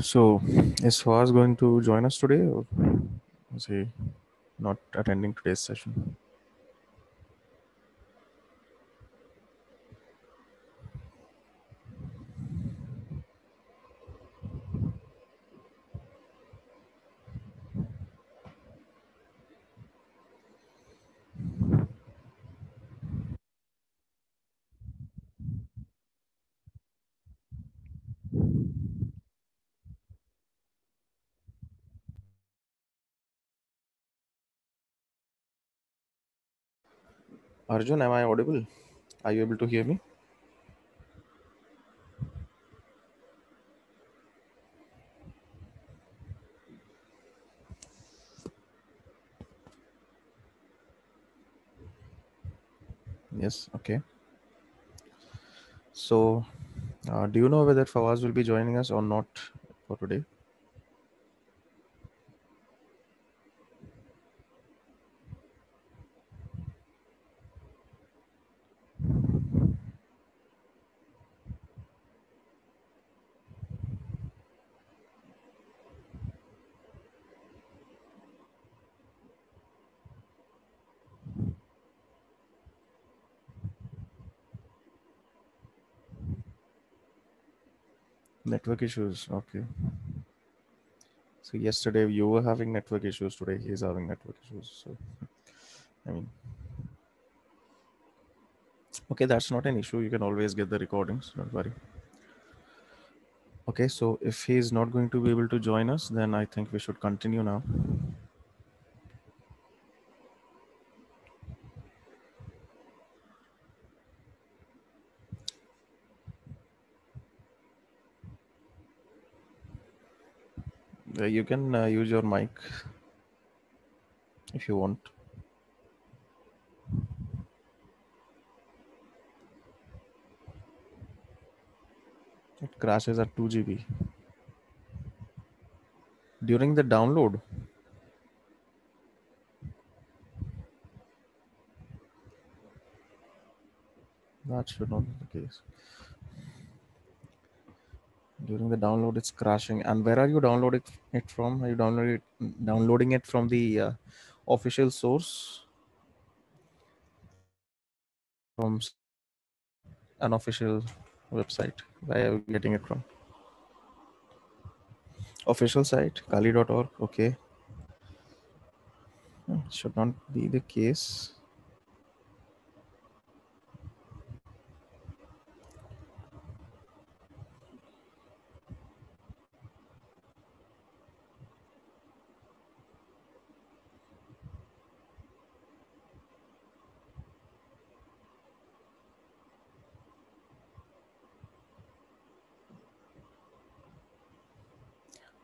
So, is Fawaz going to join us today, or is he not attending today's session? Arjun, am I audible? Are you able to hear me? Yes. Okay. So, do you know whether Fawaz will be joining us or not for today? Network issues. Okay. So yesterday you were having network issues. Today he is having network issues. So I mean, okay, that's not an issue. You can always get the recordings. Don't worry. Okay. So if he is not going to be able to join us, then I think we should continue now. You can use your mic if you want. It crashes at 2 GB during the download. That should not be the case. During the download, it's crashing. And where are you downloading it from? Are you downloading it from the official source, from an official website? Where are you getting it from? Official site, kali.org. Okay. Should not be the case.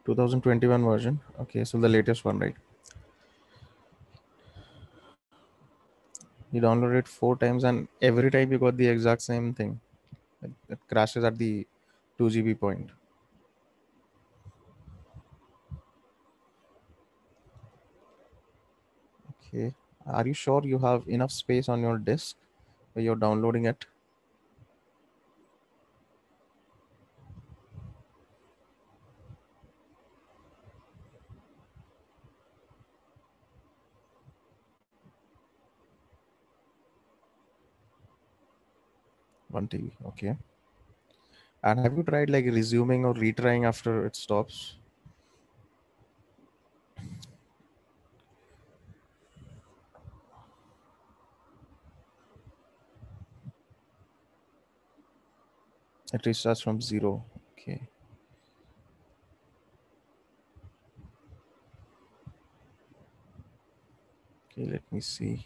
2021 version. Okay, so the latest one, right? You downloaded it 4 times, and every time you got the exact same thing. It crashes at the 2 GB point. Okay. Are you sure you have enough space on your disk where you're downloading it? One TB. Okay. And have you tried like resuming or retrying after it stops? It restarts from zero. Okay. Okay, let me see.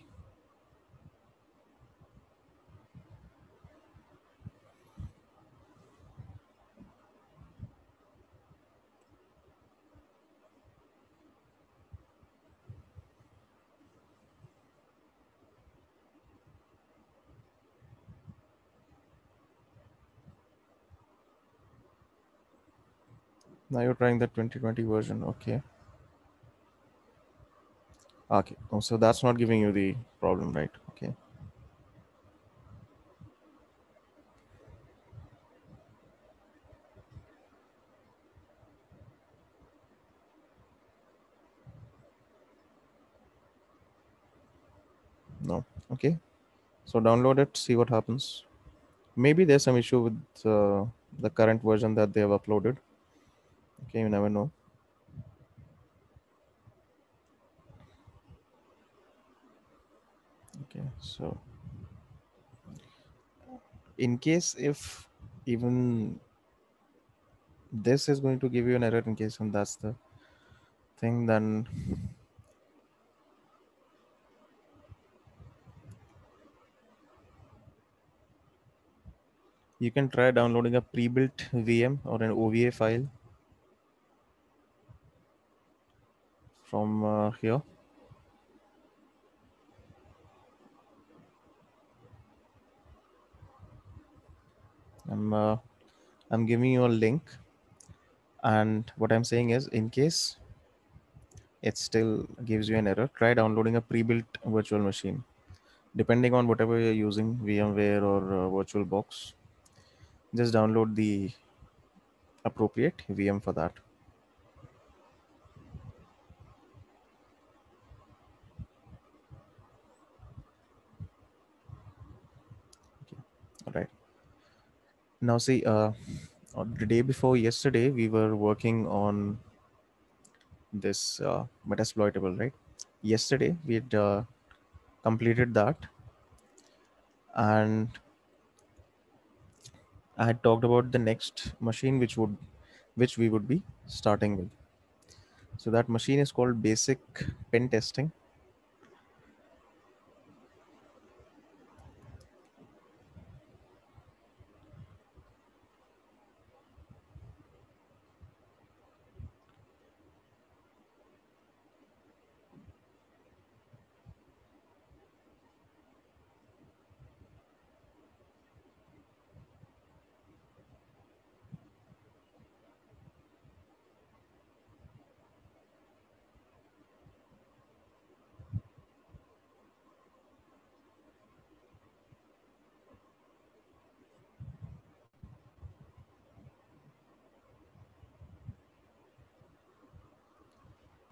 Now you're trying the 2020 version. Okay. Okay. Oh, so that's not giving you the problem, right? Okay. No. Okay. So download it, see what happens. Maybe there's some issue with the current version that they have uploaded. Okay, you never know. Okay, so in case if even this is going to give you an error, in case and that's the thing, then you can try downloading a pre-built VM or an OVA file from here. I'm uh, I'm giving you a link, and what I'm saying is, in case it still gives you an error, try downloading a pre-built virtual machine. Depending on whatever you're using, VMware or VirtualBox, just download the appropriate VM for that. Okay. All right. Now see, the day before yesterday, we were working on this Metasploitable, right? Yesterday, we had completed that, and I had talked about the next machine, which we would be starting with. So that machine is called Basic Pen Testing.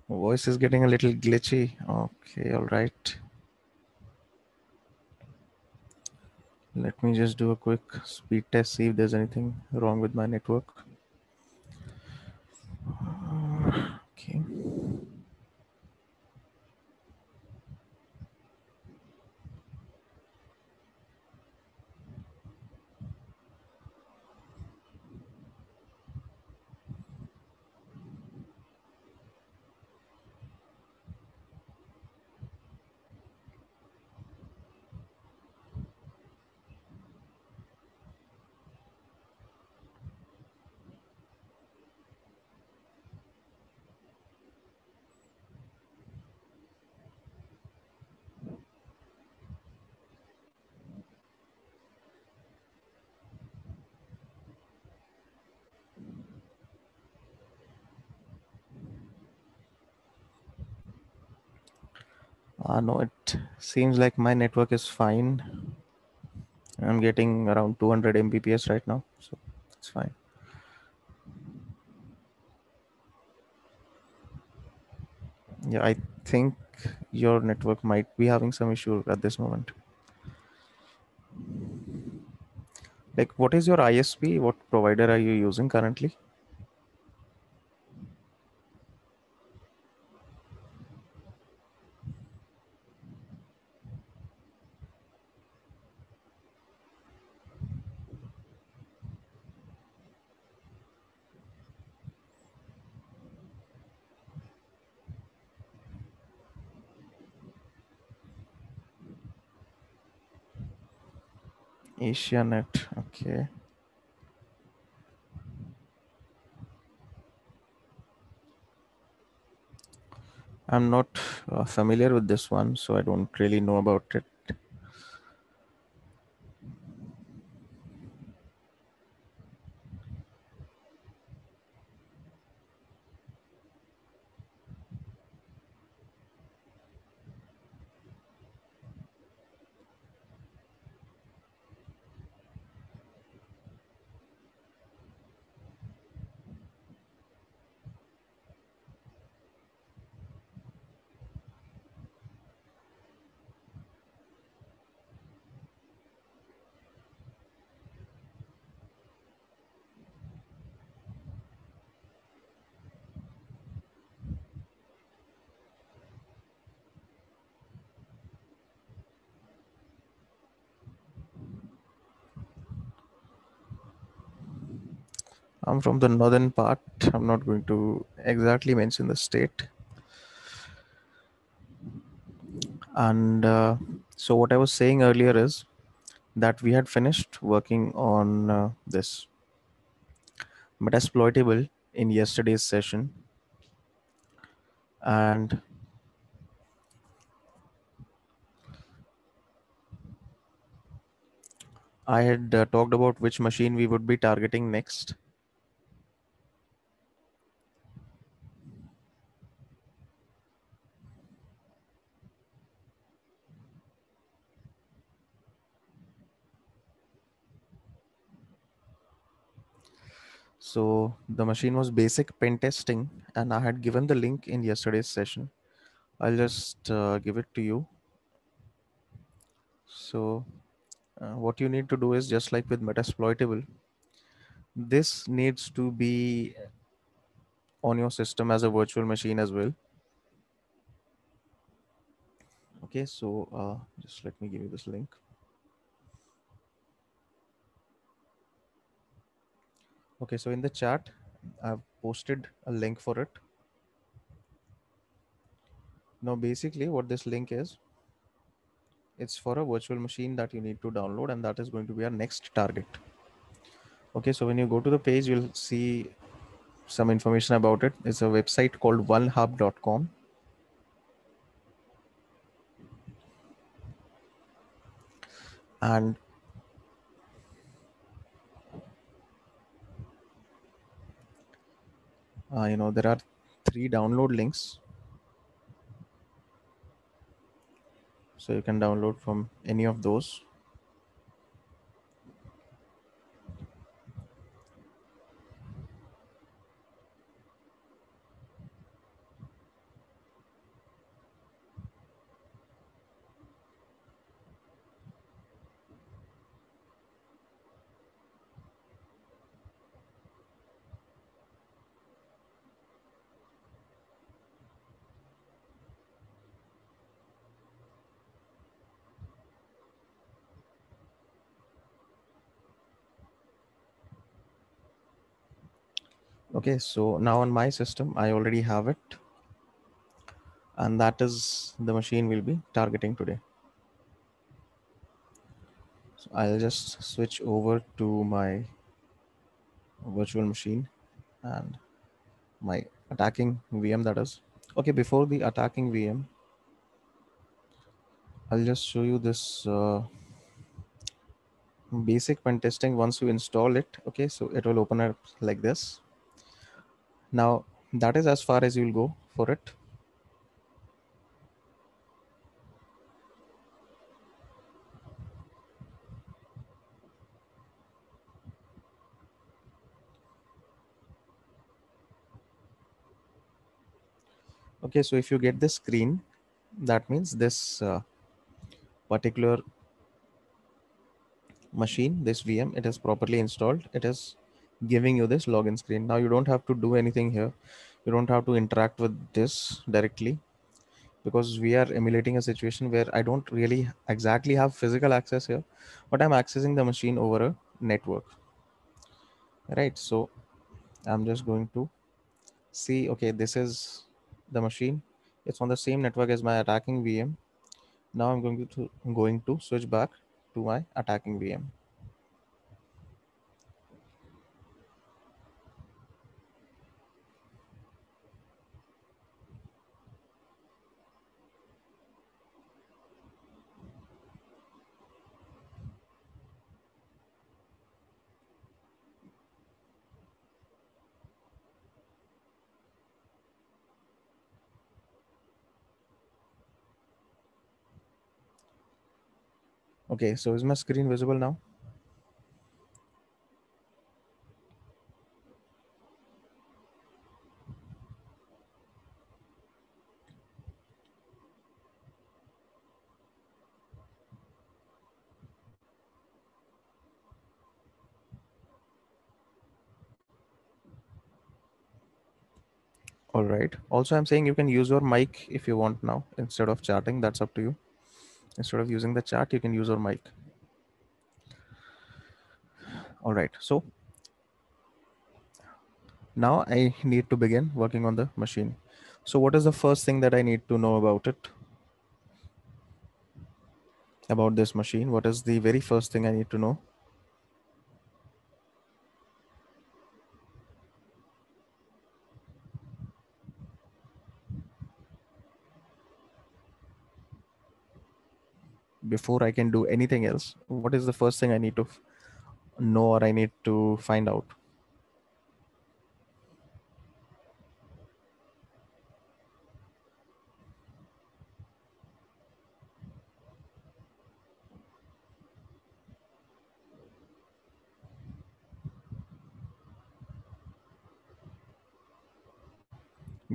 Voice is getting a little glitchy. Okay, all right. Let me just do a quick speed test, see if there's anything wrong with my network. Okay. No, it seems like my network is fine. I'm getting around 200 Mbps right now, so it's fine. Yeah, I think your network might be having some issue at this moment. Like, what is your ISP? What provider are you using currently? Asianet. Okay. I'm not familiar with this one, so I don't really know about it. I'm from the northern part. I'm not going to exactly mention the state. And so, what I was saying earlier is that we had finished working on this metasploitable in yesterday's session, and I had talked about which machine we would be targeting next. So the machine was basic pen testing, and I had given the link in yesterday's session. I'll just give it to you. So what you need to do is just like with Metasploitable, this needs to be on your system as a virtual machine as well. Okay, so just let me give you this link. Okay, so in the chat, I've posted a link for it. Now, basically, what this link is, it's for a virtual machine that you need to download, and that is going to be our next target. Okay, so when you go to the page, you'll see some information about it. It's a website called onehub.com. And there are 3 download links, so you can download from any of those. Okay, so now on my system, I already have it, and that is the machine we'll be targeting today. So I'll just switch over to my virtual machine and my attacking VM, that is. Okay, before the attacking VM, I'll just show you this basic pen testing. Once you install it, okay, so it will open up like this. Now, that is as far as you'll go for it. Okay, so if you get this screen, that means this particular machine, this VM, it is properly installed. It is giving you this login screen. Now you don't have to do anything here. You don't have to interact with this directly, because we are emulating a situation where I don't really exactly have physical access here, but I'm accessing the machine over a network. Right. So I'm just going to see, okay, this is the machine. It's on the same network as my attacking VM. Now I'm going to switch back to my attacking VM. Okay, so is my screen visible now? All right. Also, I'm saying you can use your mic if you want now instead of chatting. That's up to you. Instead of using the chat, you can use your mic. All right. So Now I need to begin working on the machine. So what is the first thing that I need to know about it? About this machine? What is the very first thing I need to know? Before I can do anything else, what is the first thing I need to know or I need to find out?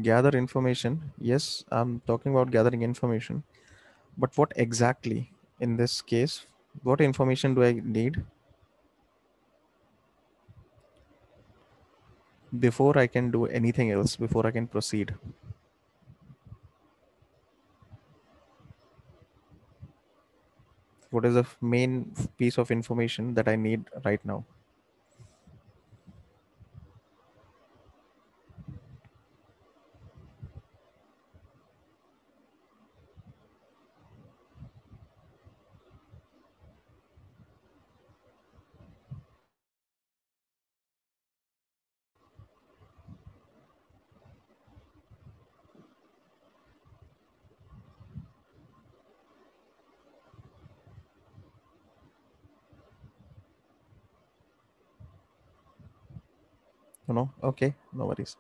Gather information. Yes, I'm talking about gathering information. But what exactly in this case? What information do I need before I can do anything else, before I can proceed? What is the main piece of information that I need right now? Okay, no worries.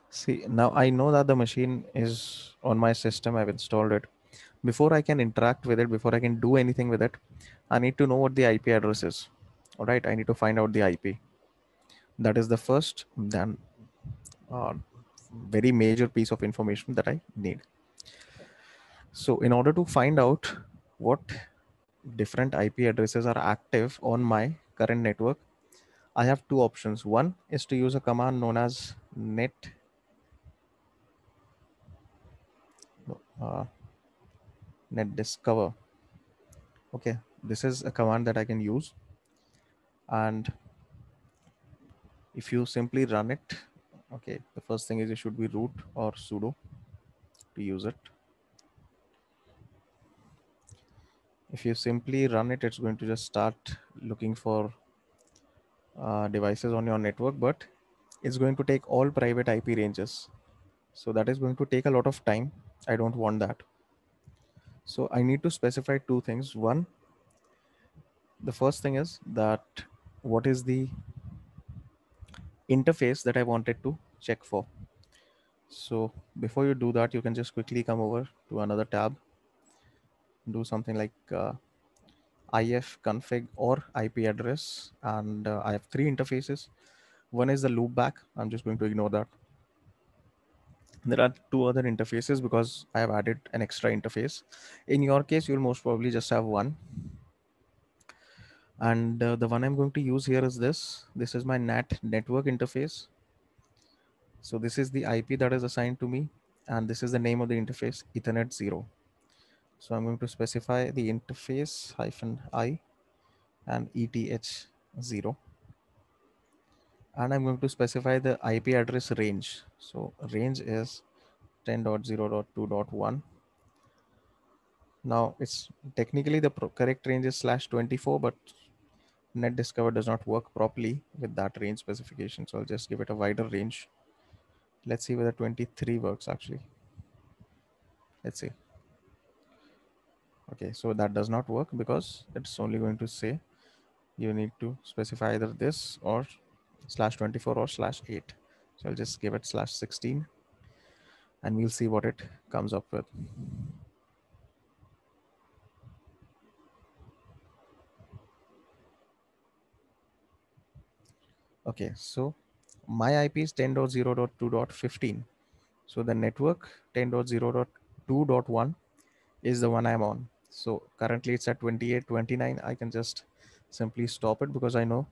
See, now I know that the machine is on my system. I've installed it. Before I can interact with it, before I can do anything with it, I need to know what the IP address is. All right, I need to find out the IP. That is the first, then uh, very major piece of information that I need. So, in order to find out what different IP addresses are active on my current network, I have two options. One is to use a command known as uh, net discover. Okay, this is a command that I can use, and if you simply run it, okay, the first thing is it should be root or sudo to use it. If you simply run it, it's going to just start looking for devices on your network, but it's going to take all private IP ranges. So that is going to take a lot of time. I don't want that. So I need to specify two things. One, the first thing is that what is the interface that I wanted to check for. So before you do that, you can just quickly come over to another tab, do something like if config or IP address, and I have three interfaces. One is the loopback. I'm just going to ignore that. There are two other interfaces because I have added an extra interface. In your case, you'll most probably just have one. And the one I'm going to use here is this. This is my NAT network interface. So this is the IP that is assigned to me, and this is the name of the interface, Ethernet 0. So I'm going to specify the interface -I and ETH0. And I'm going to specify the IP address range. So range is 10.0.2.1. Now it's technically the correct range is /24, but NetDiscover does not work properly with that range specification. So I'll just give it a wider range. Let's see whether 23 works actually. Let's see. Okay, so that does not work because it's only going to say you need to specify either this or /24 or /8. So I'll just give it /16 and we'll see what it comes up with. Okay, so my IP is 10.0.2.15. So the network 10.0.2.1 is the one I'm on. So currently it's at 28.29. I can just simply stop it because I know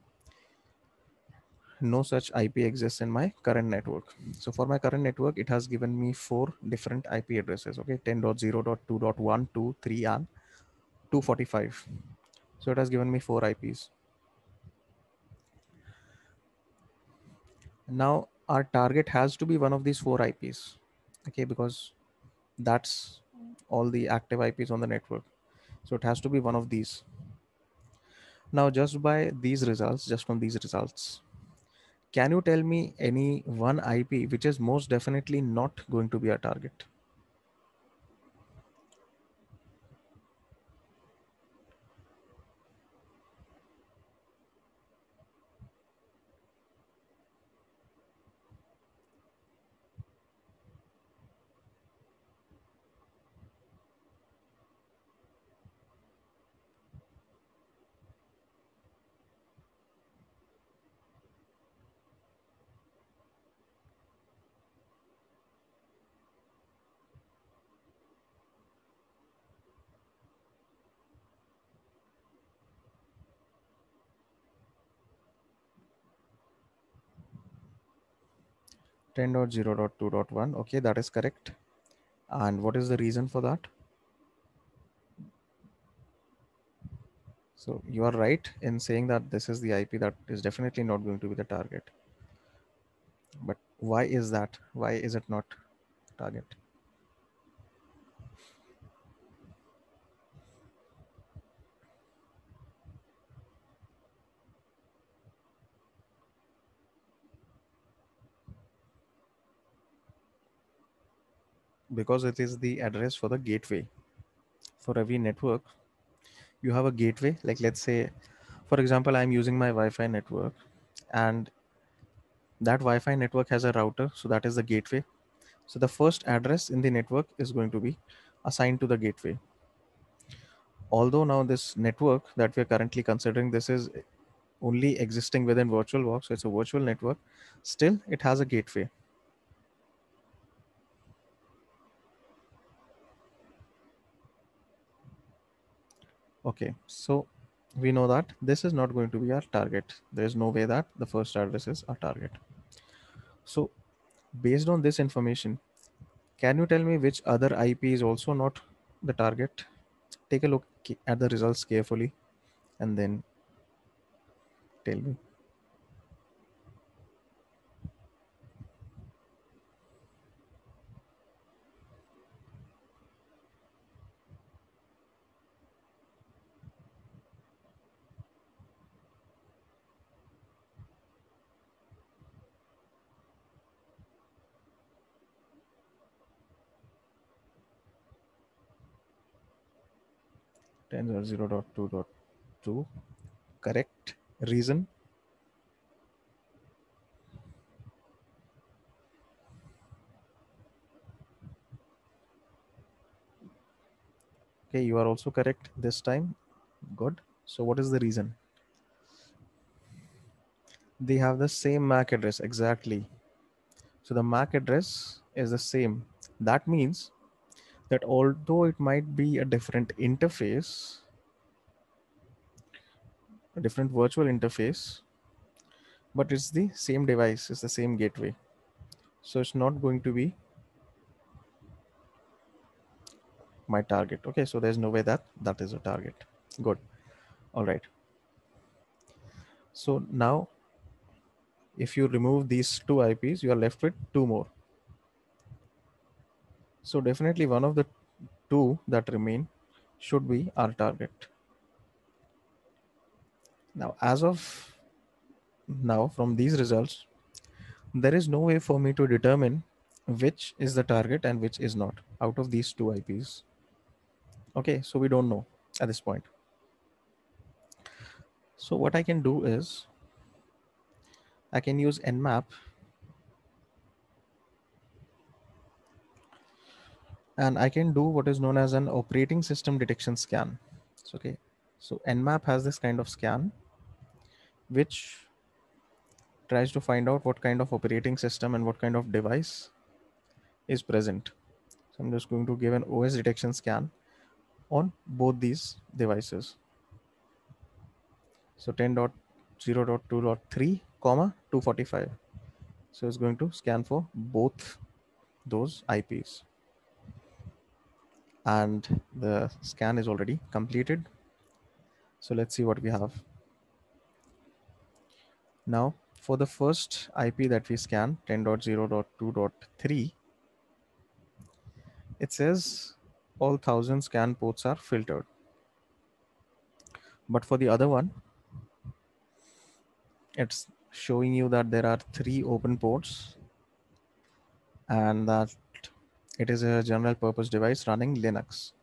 no such IP exists in my current network. So for my current network, it has given me four different IP addresses. Okay, 10.0.2.1, 2, 3, and 245. So it has given me four IPs. Now our target has to be one of these four IPs. Okay, because that's all the active IPs on the network. So it has to be one of these. Now, just by these results, just from these results, can you tell me any one IP which is most definitely not going to be a target? 10.0.2.1. Okay, that is correct. And what is the reason for that? So you are right in saying that this is the IP that is definitely not going to be the target. But why is that? Why is it not target? Because it is the address for the gateway. For every network, you have a gateway. Like let's say, for example, I'm using my Wi-Fi network, and that Wi-Fi network has a router. So that is the gateway. So the first address in the network is going to be assigned to the gateway. Although now this network that we're currently considering, this is only existing within VirtualBox, so it's a virtual network, still it has a gateway. Okay, so we know that this is not going to be our target. There is no way that the first address is our target. So based on this information, can you tell me which other IP is also not the target? Take a look at the results carefully and then tell me. 10.0.2.2. Correct. Reason? Okay, you are also correct this time. Good. So what is the reason? They have the same MAC address exactly. So the MAC address is the same. That means that although it might be a different interface, a different virtual interface, but it's the same device, it's the same gateway. So it's not going to be my target. Okay, so there's no way that that is a target. Good. All right. So now if you remove these two IPs, you are left with two more. So definitely one of the two that remain should be our target. Now, as of now, from these results, there is no way for me to determine which is the target and which is not out of these two IPs. Okay, so we don't know at this point. So what I can do is I can use Nmap and I can do what is known as an operating system detection scan. So, okay, so Nmap has this kind of scan which tries to find out what kind of operating system and what kind of device is present. So I'm just going to give an OS detection scan on both these devices. So 10.0.2.3, comma 245. So it's going to scan for both those IPs. And the scan is already completed. So let's see what we have. Now For the first IP that we scan, 10.0.2.3, it says all 1000 scan ports are filtered. But for the other one, it's showing you that there are 3 open ports and that it is a general purpose device running Linux.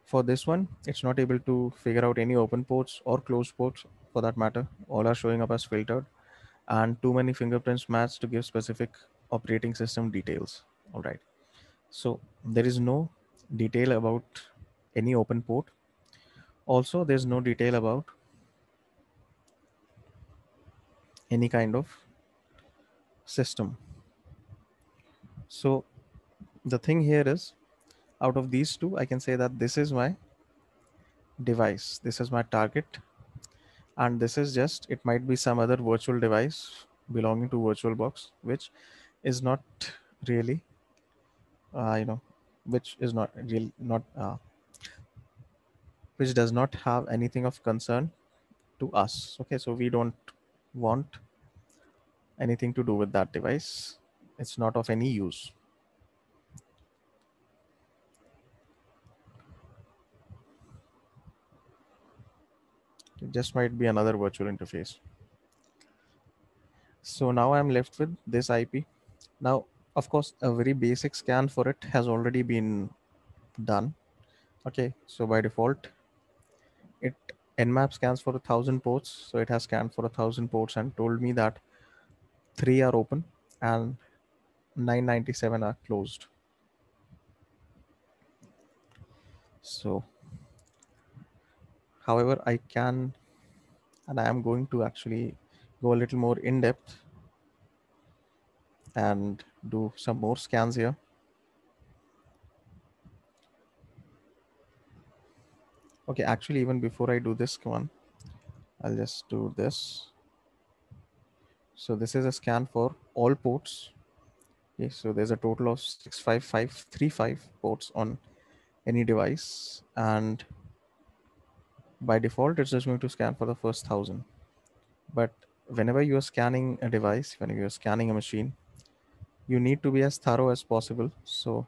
For this one, it's not able to figure out any open ports or closed ports for that matter. All are showing up as filtered, and too many fingerprints match to give specific operating system details. All right. So there is no detail about any open port. Also, there's no detail about any kind of system. So the thing here is, out of these two, I can say that this is my device, this is my target, and this is just, it might be some other virtual device belonging to VirtualBox, which is not really, you know, which is not really not, which does not have anything of concern to us. Okay, so we don't want anything to do with that device. It's not of any use. It just might be another virtual interface. So now I'm left with this IP. Now, of course, a very basic scan for it has already been done. Okay, so by default, it Nmap scans for 1,000 ports. So it has scanned for 1,000 ports and told me that 3 are open and 997 are closed. So, however, I can, and I am going to actually go a little more in depth and do some more scans here. Okay, actually, even before I do this one, I'll just do this. So this is a scan for all ports. Okay, so there's a total of 65535 ports on any device, and by default, it's just going to scan for the first 1,000. But whenever you are scanning a device, whenever you're scanning a machine, you need to be as thorough as possible. So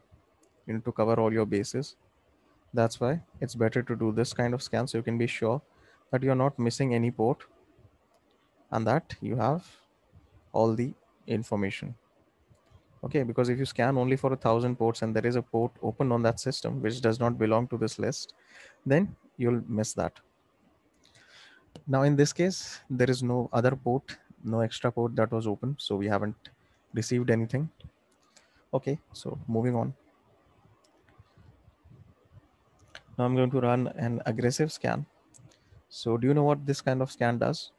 you need to cover all your bases. That's why it's better to do this kind of scan so you can be sure that you're not missing any port and that you have all the information. Okay, because if you scan only for 1,000 ports and there is a port open on that system which does not belong to this list, then you'll miss that. Now in this case, there is no other port, no extra port that was open, so we haven't received anything. Okay, so moving on. Now I'm going to run an aggressive scan. So do you know what this kind of scan does?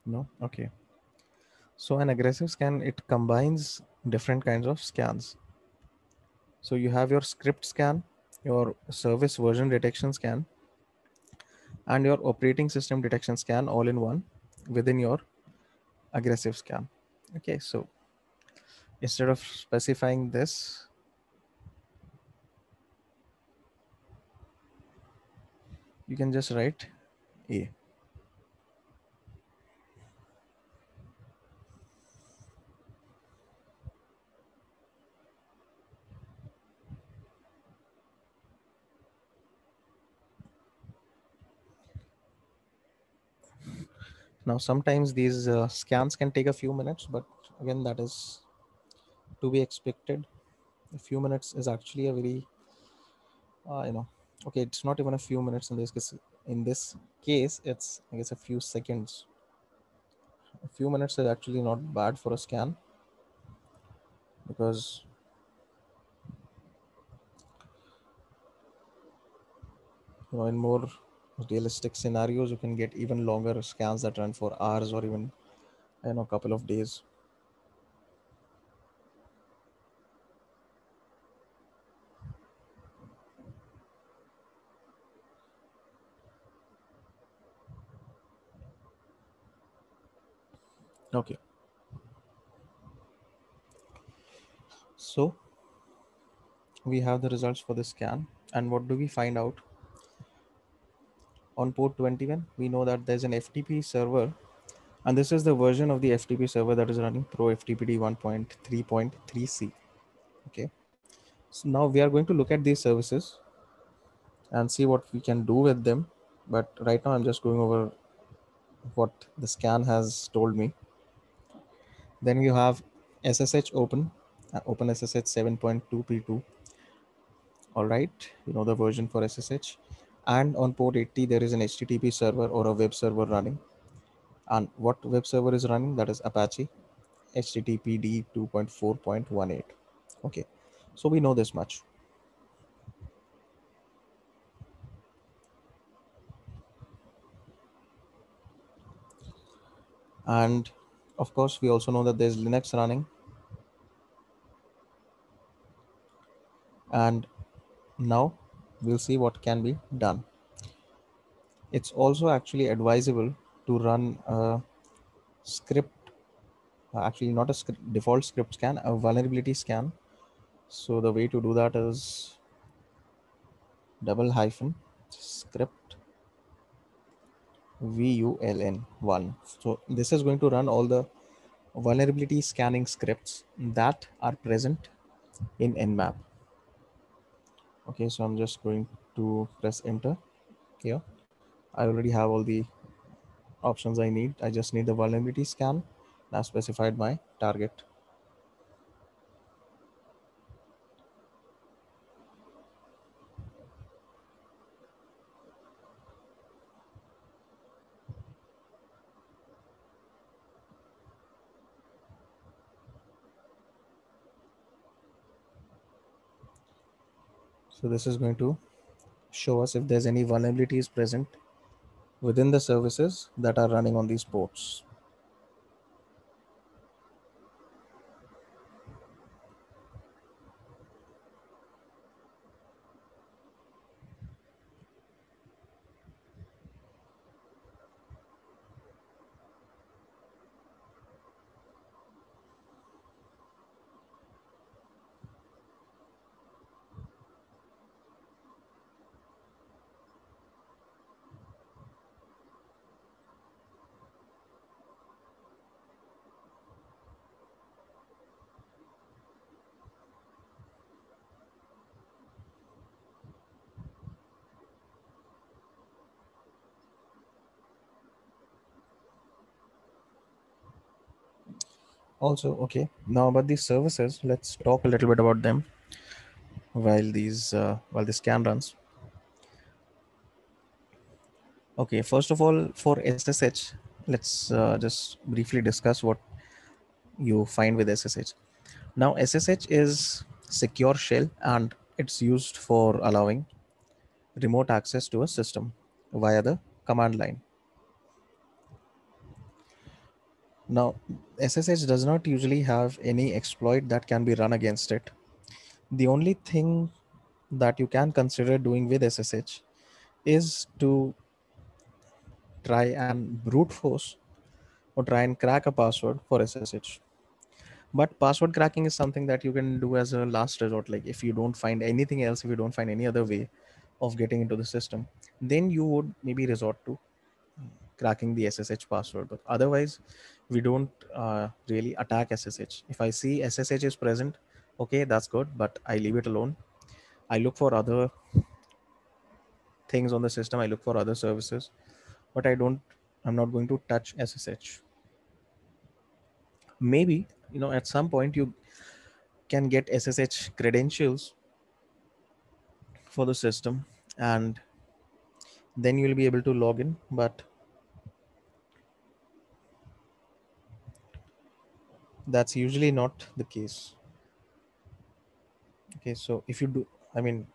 No? Okay. So an aggressive scan, it combines different kinds of scans. So you have your script scan, your service version detection scan, and your operating system detection scan all in one within your aggressive scan. Okay, so instead of specifying this, you can just write A. Now, sometimes these scans can take a few minutes, but again, that is to be expected. A few minutes is actually a very you know, okay, it's not even a few minutes in this case. In this case, it's, I guess, a few seconds. A few minutes is actually not bad for a scan, because in more realistic scenarios, you can get even longer scans that run for hours or even a couple of days. Okay, so we have the results for the scan, and what do we find out? On port 21, we know that there's an FTP server, and this is the version of the FTP server that is running Pro FTPD 1.3.3c. Okay, so now we are going to look at these services and see what we can do with them. But right now, I'm just going over what the scan has told me. Then you have SSH open, open SSH 7.2p2. All right, the version for SSH. And on port 80, there is an HTTP server or a web server running. And what web server is running? That is Apache HTTPD 2.4.18. Okay, so we know this much. And of course, we also know that there's Linux running. And now we'll see what can be done. It's also actually advisable to run a script, actually not a default script scan, a vulnerability scan. So the way to do that is double hyphen script vuln1. So this is going to run all the vulnerability scanning scripts that are present in Nmap. Okay, so I'm just going to press enter here. I already have all the options I need. I just need the vulnerability scan. I've specified my target. So this is going to show us if there's any vulnerabilities present within the services that are running on these ports. Also, okay, now about these services, let's talk a little bit about them while the scan runs. Okay, first of all, for SSH, let's just briefly discuss what you find with SSH. Now, SSH is secure shell, and it's used for allowing remote access to a system via the command line. Now, SSH does not usually have any exploit that can be run against it. The only thing that you can consider doing with SSH is to try and brute force or try and crack a password for SSH. But password cracking is something that you can do as a last resort. Like if you don't find anything else, if you don't find any other way of getting into the system, then you would maybe resort to cracking the SSH password. But otherwise, we don't really attack SSH. If I see SSH is present, okay, that's good, but I leave it alone. I look for other things on the system. I look for other services, but I'm not going to touch SSH. Maybe, at some point you can get SSH credentials for the system, and then you'll be able to log in. But that's usually not the case. Okay, so if you do, I mean,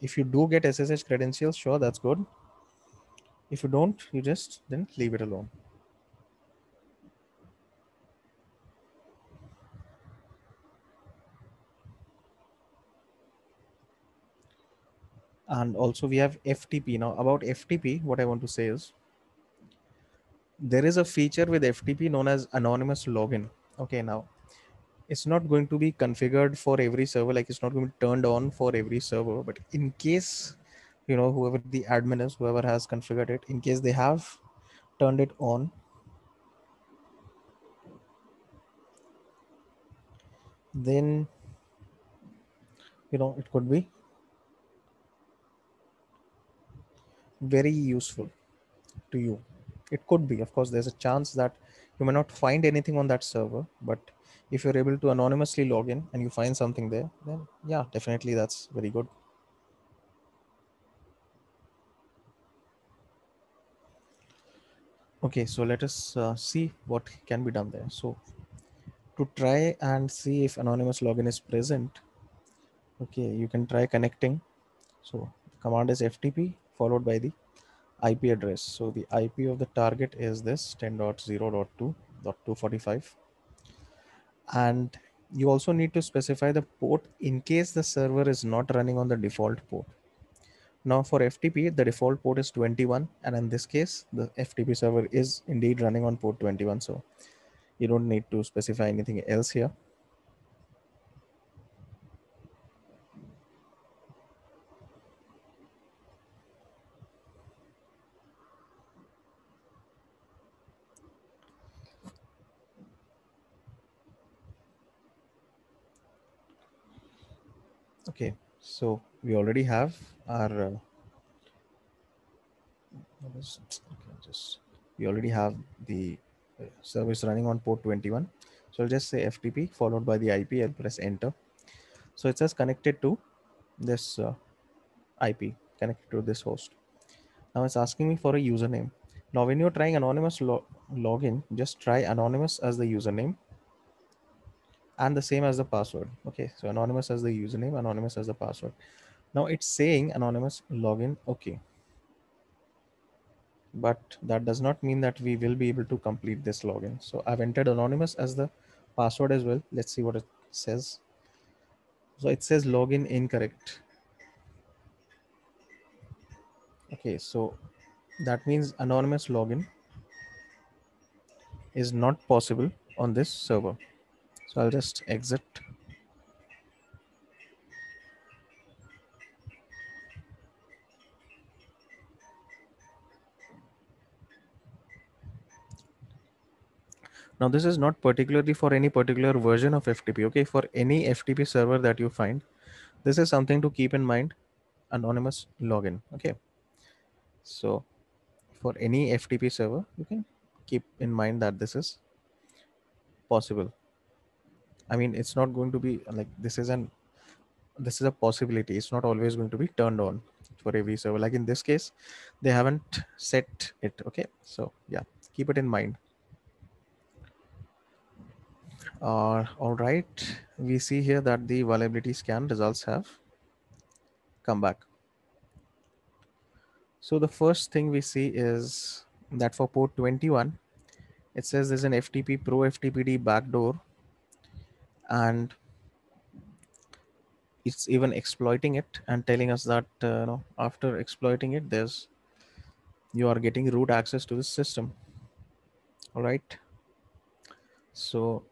if you do get SSH credentials, sure, that's good. If you don't, you just then leave it alone. And also we have FTP. Now about FTP, what I want to say is there is a feature with FTP known as anonymous login. Okay, now it's not going to be configured for every server, like it's not going to be turned on for every server, but in case, whoever the admin is, whoever has configured it, in case they have turned it on, then it could be very useful to you. It could be, of course, there's a chance that you may not find anything on that server, but if you're able to anonymously log in and you find something there, then yeah, definitely that's very good. Okay, so let us see what can be done there. So to try and see if anonymous login is present, okay, you can try connecting. So the command is FTP followed by the IP address. So the IP of the target is this 10.0.2.245, and you also need to specify the port in case the server is not running on the default port. Now for FTP, the default port is 21, and in this case, the FTP server is indeed running on port 21. So you don't need to specify anything else here. Okay, so we already have our okay, just we already have the service running on port 21. So I'll just say FTP followed by the IP. I'll press enter. So it says connected to this IP, connected to this host. Now it's asking me for a username. Now when you're trying anonymous login, just try anonymous as the username and the same as the password. Okay, so anonymous as the username, anonymous as the password. Now it's saying anonymous login. Okay, but that does not mean that we will be able to complete this login. So I've entered anonymous as the password as well. Let's see what it says. So it says login incorrect. Okay, so that means anonymous login is not possible on this server. So I'll just exit. Now this is not particularly for any particular version of FTP. Okay, for any FTP server that you find, this is something to keep in mind. Anonymous login. Okay, so for any FTP server, you can keep in mind that this is possible. I mean, it's not going to be like this is a possibility. It's not always going to be turned on for every server. Like in this case, they haven't set it. Okay, so yeah, keep it in mind. All right, we see here that the vulnerability scan results have come back. So the first thing we see is that for port 21, it says there's an FTP Pro FTPD backdoor, and it's even exploiting it and telling us that after exploiting it, you are getting root access to the system. All right, so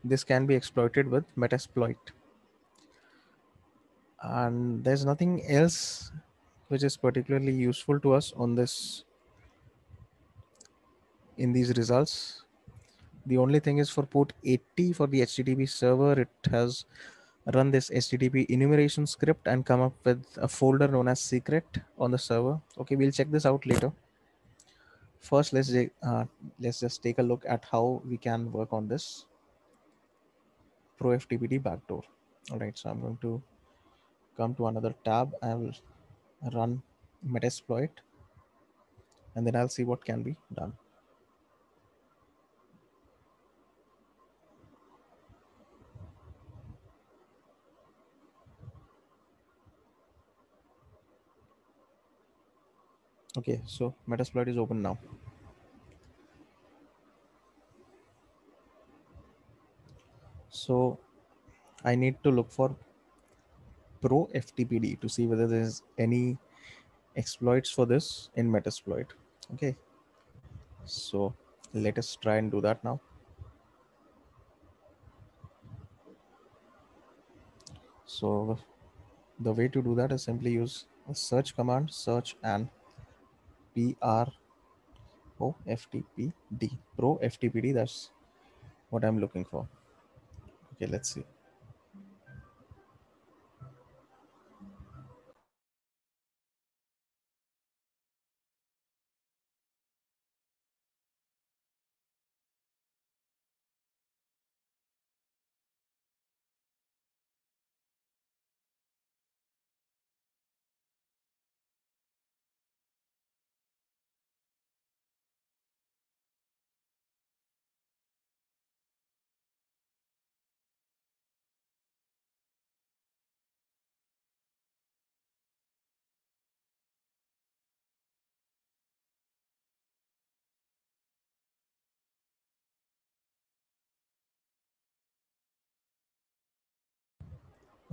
this can be exploited with Metasploit, and there's nothing else which is particularly useful to us on this in these results. The only thing is for port 80 for the HTTP server, it has run this HTTP enumeration script and come up with a folder known as secret on the server. Okay, we'll check this out later. First, let's just take a look at how we can work on this Pro FTPD backdoor. All right, so I'm going to come to another tab. I will run Metasploit, and then I'll see what can be done. Okay, so Metasploit is open now. So I need to look for Pro FTPD to see whether there's any exploits for this in Metasploit. Okay, so let us try and do that now. So the way to do that is simply use a search command, search and Pro FTPD. That's what I'm looking for. Okay, let's see.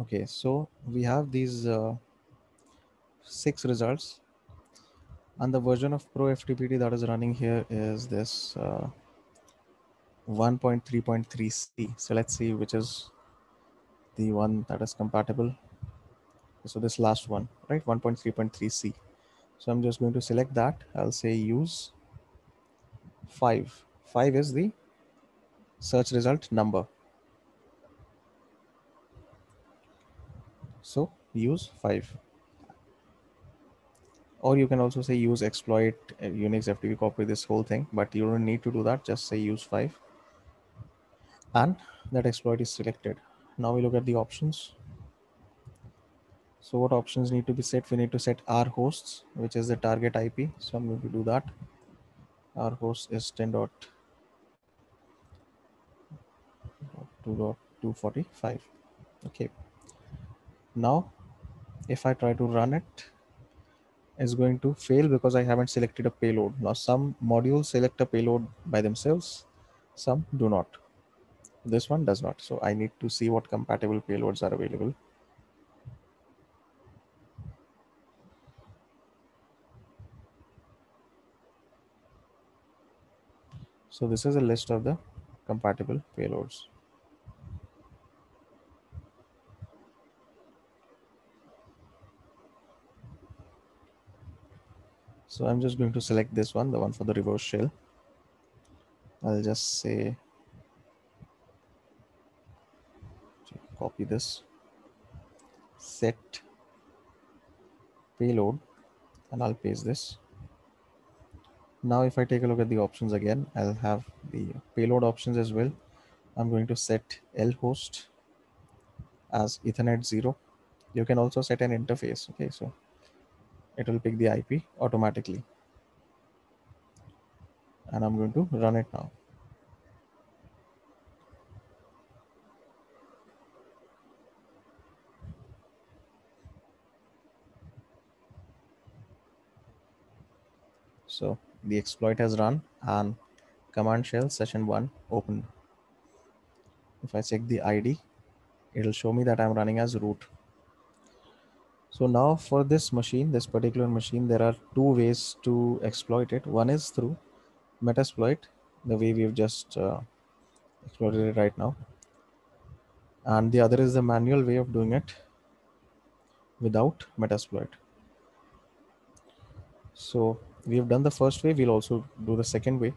Okay, so we have these six results, and the version of Pro FTPD that is running here is this 1.3.3c. So let's see which is the one that is compatible. So this last one, right? 1.3.3c. So I'm just going to select that. I'll say use 5. 5 is the search result number. So use 5. Or you can also say use exploit Unix FTP copy, this whole thing, but you don't need to do that. Just say use 5, and that exploit is selected. Now we look at the options. So what options need to be set? We need to set our hosts, which is the target IP. So I'm going to do that. Our host is 10.2.245. Okay. Now, if I try to run it, it's going to fail because I haven't selected a payload. Now, some modules select a payload by themselves, some do not. This one does not. So I need to see what compatible payloads are available. So this is a list of the compatible payloads. So I'm just going to select this one, the one for the reverse shell. I'll just say, copy this, set payload, and I'll paste this. Now if I take a look at the options again, I'll have the payload options as well. I'm going to set lhost as Ethernet 0. You can also set an interface. Okay, so it will pick the IP automatically. And I'm going to run it now. So the exploit has run and command shell session 1 opened. If I check the ID, it'll show me that I'm running as root. So now for this machine, this particular machine, there are two ways to exploit it. One is through Metasploit, the way we've just exploited it right now. And the other is the manual way of doing it without Metasploit. So we've done the first way, we'll also do the second way.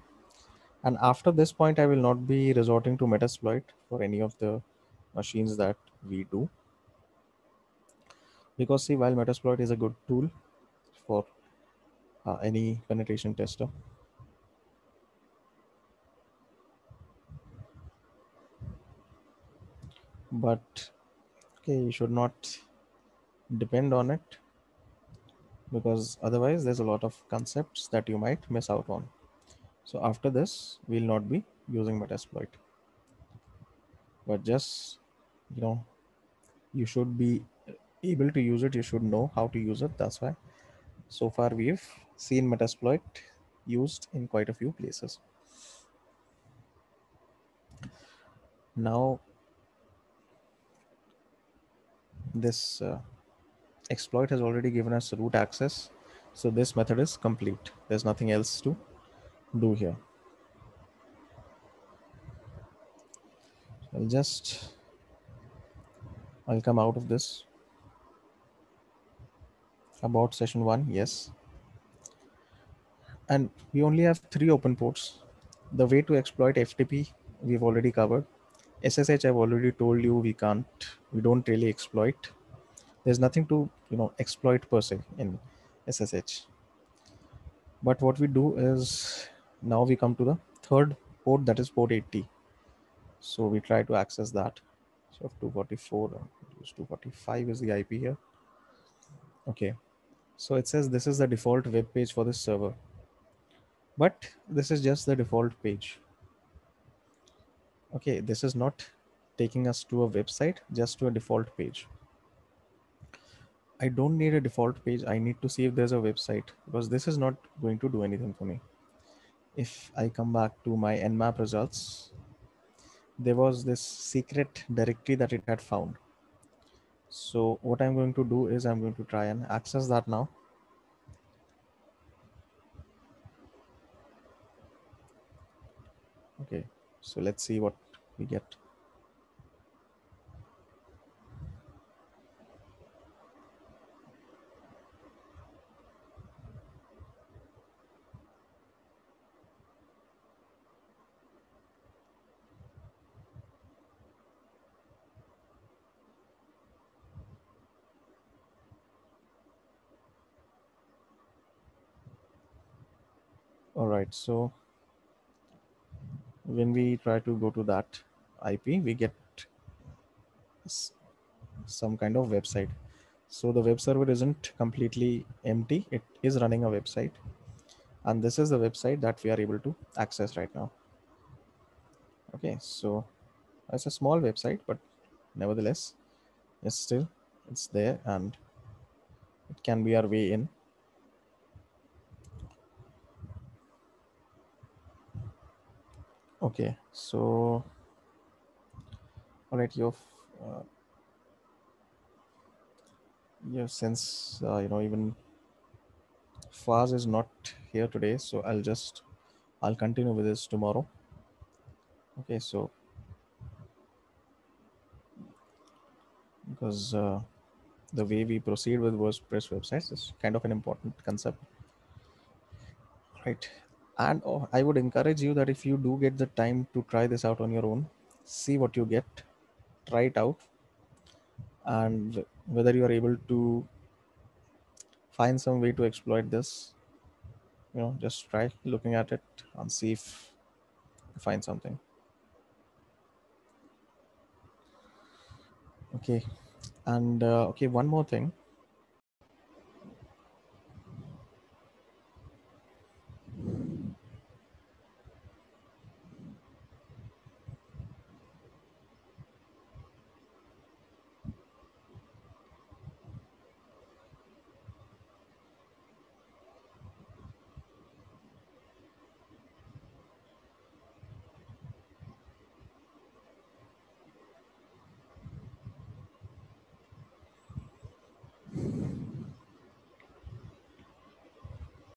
And after this point, I will not be resorting to Metasploit for any of the machines that we do. Because see, while Metasploit is a good tool for any penetration tester, but okay, you should not depend on it, because otherwise there's a lot of concepts that you might miss out on. So after this, we'll not be using Metasploit, but just, you know, you should be able to use it. You should know how to use it. That's why so far we've seen Metasploit used in quite a few places. Now, this exploit has already given us root access. So this method is complete. There's nothing else to do here. I'll just, I'll come out of this. About session 1, yes. And we only have 3 open ports. The way to exploit FTP, we've already covered. SSH, I've already told you we don't really exploit. There's nothing to, exploit per se in SSH. But what we do is, now we come to the third port, that is port 80. So we try to access that. So 244, use 245 is the IP here. Okay. So it says this is the default web page for this server. But this is just the default page. Okay, this is not taking us to a website, just to a default page. I don't need a default page. I need to see if there's a website, because this is not going to do anything for me. If I come back to my nmap results, there was this secret directory that it had found. So what I'm going to do is I'm going to try and access that now. Okay, so let's see what we get. All right, so when we try to go to that IP, we get s- some kind of website. So the web server isn't completely empty, it is running a website. And this is the website that we are able to access right now. Okay, so it's a small website, but nevertheless, it's there, and it can be our way in. Okay, so all right, uh, since even Faz is not here today, so I'll continue with this tomorrow. Okay, so because the way we proceed with WordPress websites is kind of an important concept, right? And I would encourage you that if you do get the time to try this out on your own, see what you get, try it out, and whether you are able to find some way to exploit this. Just try looking at it and see if you find something. Okay, and okay, one more thing.